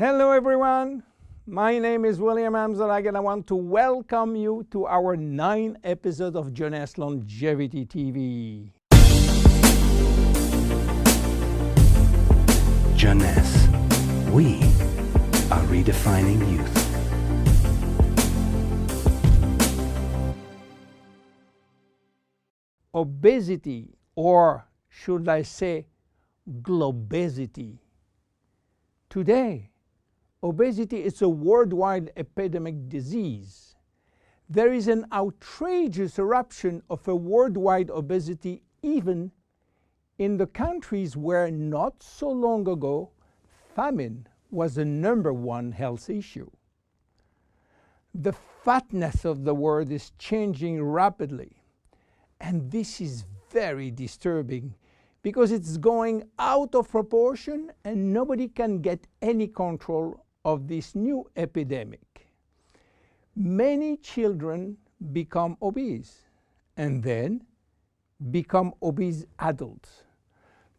Hello everyone, my name is William Amzalag and I want to welcome you to our 9th episode of Jeunesse Longevity TV. Jeunesse, we are redefining youth. Obesity, or should I say globesity. Today, obesity is a worldwide epidemic disease. There is an outrageous eruption of a worldwide obesity even in the countries where not so long ago famine was the #1 health issue. The fatness of the world is changing rapidly, and this is very disturbing because it's going out of proportion and nobody can get any control of this new epidemic. Many children become obese and then become obese adults.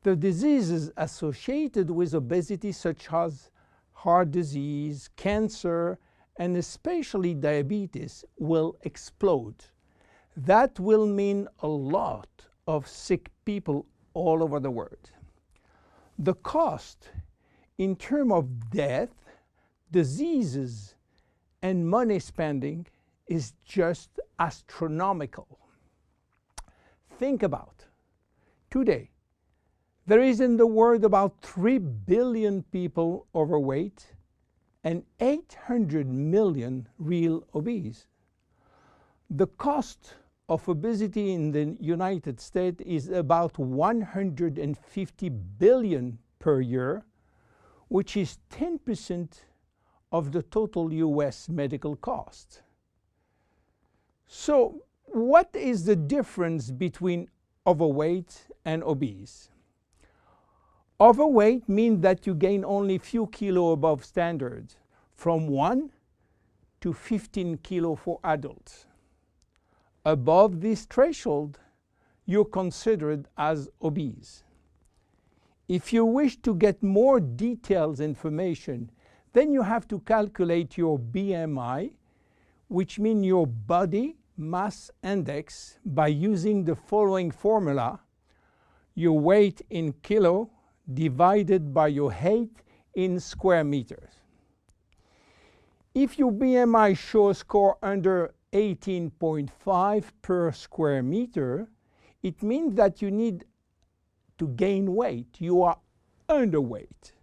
The diseases associated with obesity, such as heart disease, cancer, and especially diabetes, will explode. That will mean a lot of sick people all over the world. The cost in terms of death, diseases, and money spending is just astronomical. Think about today. There is in the world about 3 billion people overweight and 800 million real obese. The cost of obesity in the United States is about $150 billion per year, which is 10% of the total US medical cost. So, what is the difference between overweight and obese? Overweight means that you gain only few kilos above standard, from 1 to 15 kilos for adults. Above this threshold, you're considered as obese. If you wish to get more detailed information, then you have to calculate your BMI, which means your body mass index, by using the following formula: your weight in kilo divided by your height in square meters. If your BMI shows score under 18.5 per square meter, it means that you need to gain weight. You are underweight.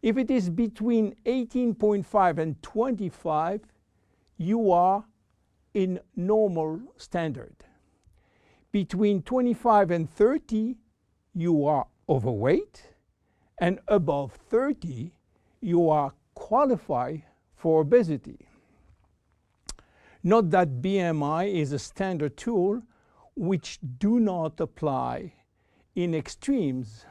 If it is between 18.5 and 25, you are in normal standard. Between 25 and 30, you are overweight, and above 30, you are qualified for obesity. Note that BMI is a standard tool which do not apply in extremes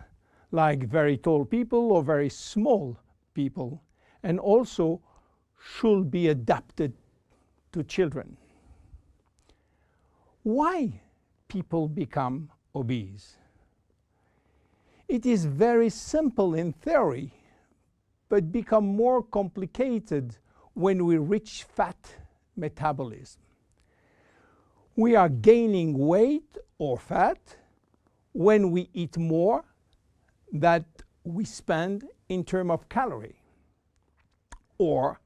like very tall people or very small people, and also should be adapted to children. Why people become obese? It is very simple in theory, but become more complicated when we reach fat metabolism. We are gaining weight or fat when we eat more than we spend in terms of calorie, or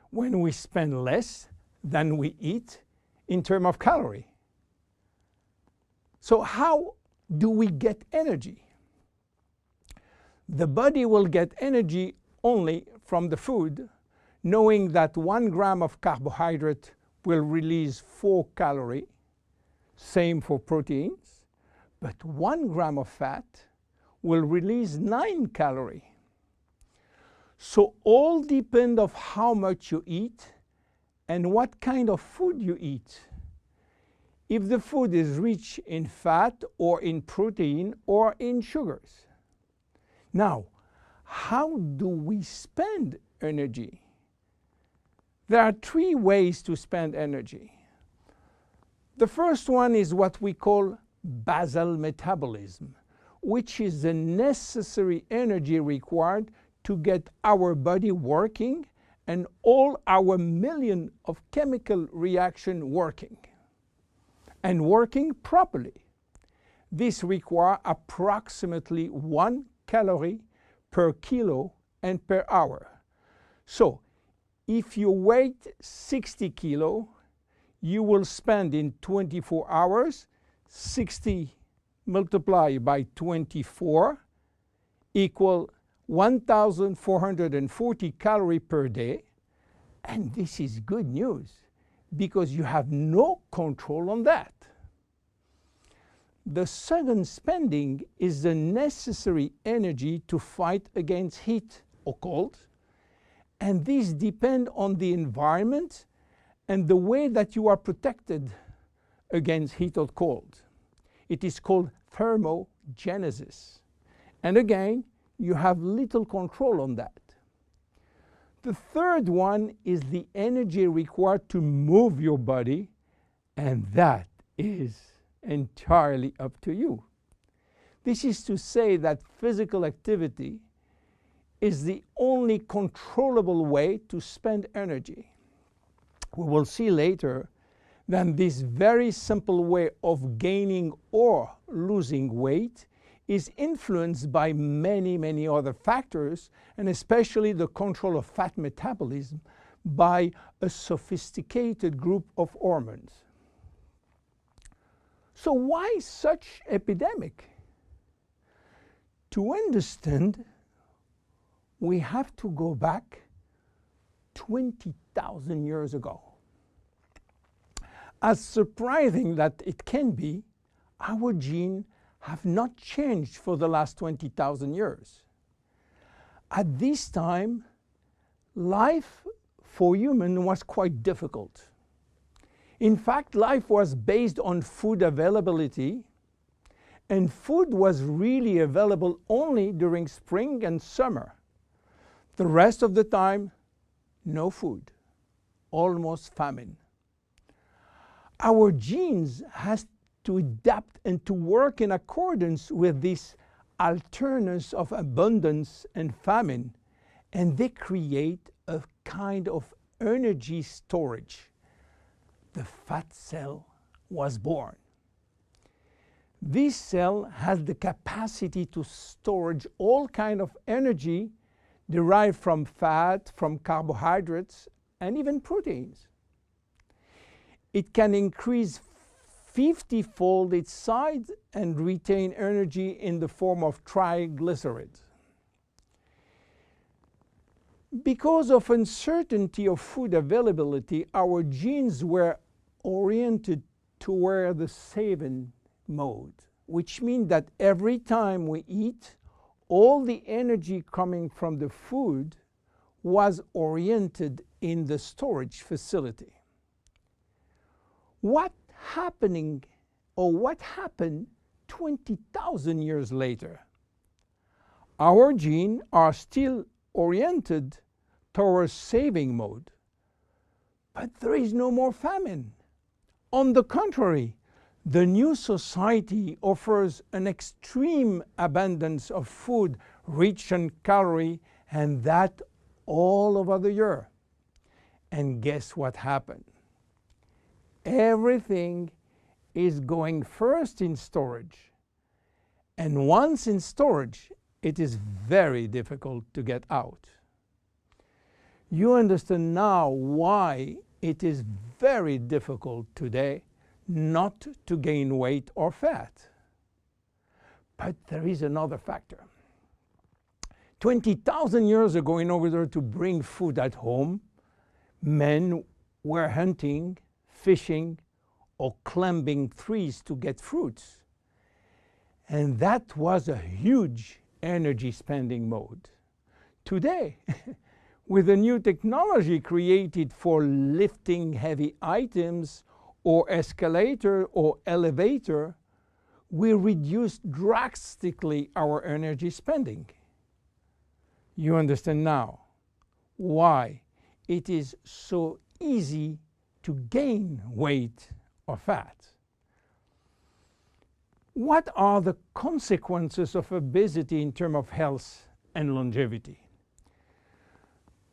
when we spend less than we eat in terms of calorie. So how do we get energy? The body will get energy only from the food, knowing that 1 gram of carbohydrate will release 4 calories, same for proteins, but 1 gram of fat will release 9 calories. So all depend on how much you eat and what kind of food you eat. If the food is rich in fat or in protein or in sugars. Now, how do we spend energy? There are 3 ways to spend energy. The first one is what we call basal metabolism, which is the necessary energy required to get our body working and all our million of chemical reaction working and working properly. This requires approximately 1 calorie per kilo and per hour. So if you weigh 60 kilo, you will spend in 24 hours 60 multiplied by 24 equal 1,440 calories per day. And this is good news because you have no control on that. The second spending is the necessary energy to fight against heat or cold. And these depend on the environment and the way that you are protected against heat or cold. It is called thermogenesis. And again, you have little control on that. The third one is the energy required to move your body, and that is entirely up to you. This is to say that physical activity is the only controllable way to spend energy. We will see later that this very simple way of gaining or losing weight is influenced by many, many other factors, and especially the control of fat metabolism by a sophisticated group of hormones. So why such epidemic? To understand, we have to go back 20,000 years ago. As surprising that it can be, our genes have not changed for the last 20,000 years. At this time, life for humans was quite difficult. In fact, life was based on food availability, and food was really available only during spring and summer. The rest of the time, no food, almost famine. Our genes has to adapt and to work in accordance with this alternance of abundance and famine, and they create a kind of energy storage. The fat cell was born. This cell has the capacity to store all kinds of energy derived from fat, from carbohydrates, and even proteins. It can increase 50-fold its size and retain energy in the form of triglycerides. Because of uncertainty of food availability, our genes were oriented toward the saving mode, which means that every time we eat, all the energy coming from the food was oriented in the storage facility. What happened 20,000 years later? Our genes are still oriented towards saving mode, but there is no more famine. On the contrary, the new society offers an extreme abundance of food rich in calories, and that all over the year. And guess what happened? Everything is going first in storage. And once in storage, it is very difficult to get out. You understand now why it is very difficult today not to gain weight or fat. But there is another factor. 20,000 years ago, in order to bring food at home, men were hunting, fishing, or climbing trees to get fruits. And that was a huge energy spending mode. Today, with the new technology created for lifting heavy items or escalator or elevator, we reduce drastically our energy spending. You understand now why it is so easy to gain weight or fat. What are the consequences of obesity in terms of health and longevity?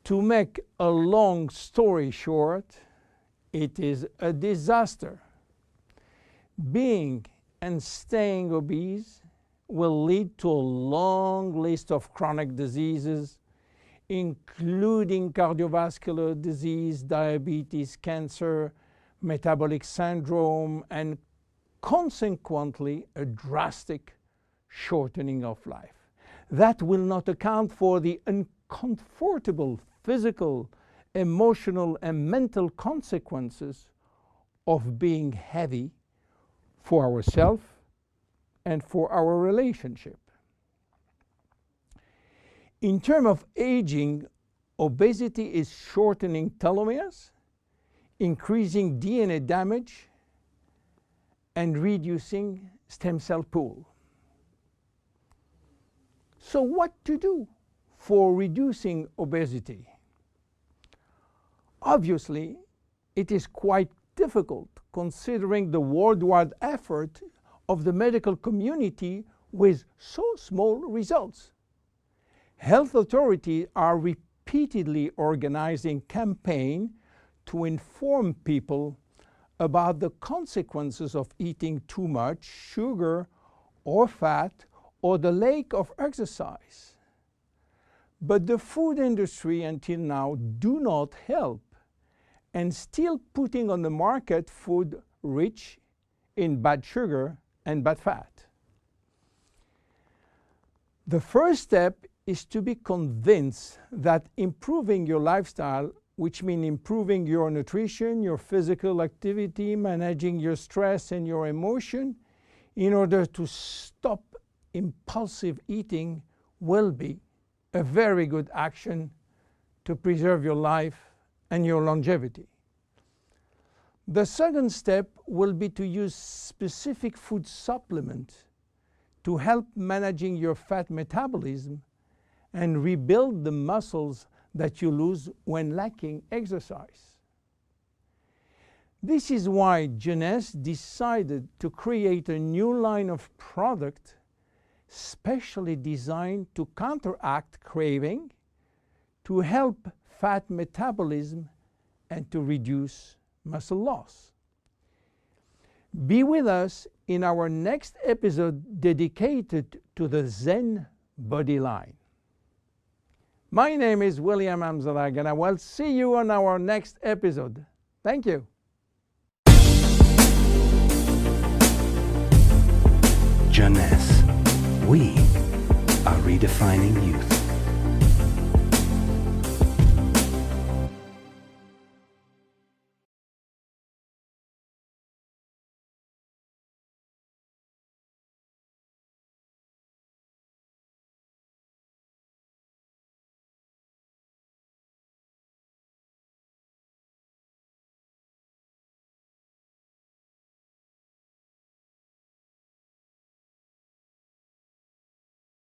To make a long story short, it is a disaster. Being and staying obese will lead to a long list of chronic diseases, including cardiovascular disease, diabetes, cancer, metabolic syndrome, and consequently a drastic shortening of life. That will not account for the uncomfortable physical, emotional, and mental consequences of being heavy for ourselves and for our relationship. In terms of aging, obesity is shortening telomeres, increasing DNA damage, and reducing stem cell pool. So what to do for reducing obesity? Obviously, it is quite difficult considering the worldwide effort of the medical community with so small results. Health authorities are repeatedly organizing campaigns to inform people about the consequences of eating too much sugar or fat or the lack of exercise. But the food industry until now do not help and still putting on the market food rich in bad sugar and bad fat. The first step is to be convinced that improving your lifestyle, which means improving your nutrition, your physical activity, managing your stress and your emotion, in order to stop impulsive eating, will be a very good action to preserve your life and your longevity. The second step will be to use specific food supplements to help managing your fat metabolism and rebuild the muscles that you lose when lacking exercise. This is why Jeunesse decided to create a new line of product specially designed to counteract craving, to help fat metabolism, and to reduce muscle loss. Be with us in our next episode dedicated to the Zen Body line. My name is William Amzalag, and I will see you on our next episode. Thank you. Jeunesse. We are redefining youth.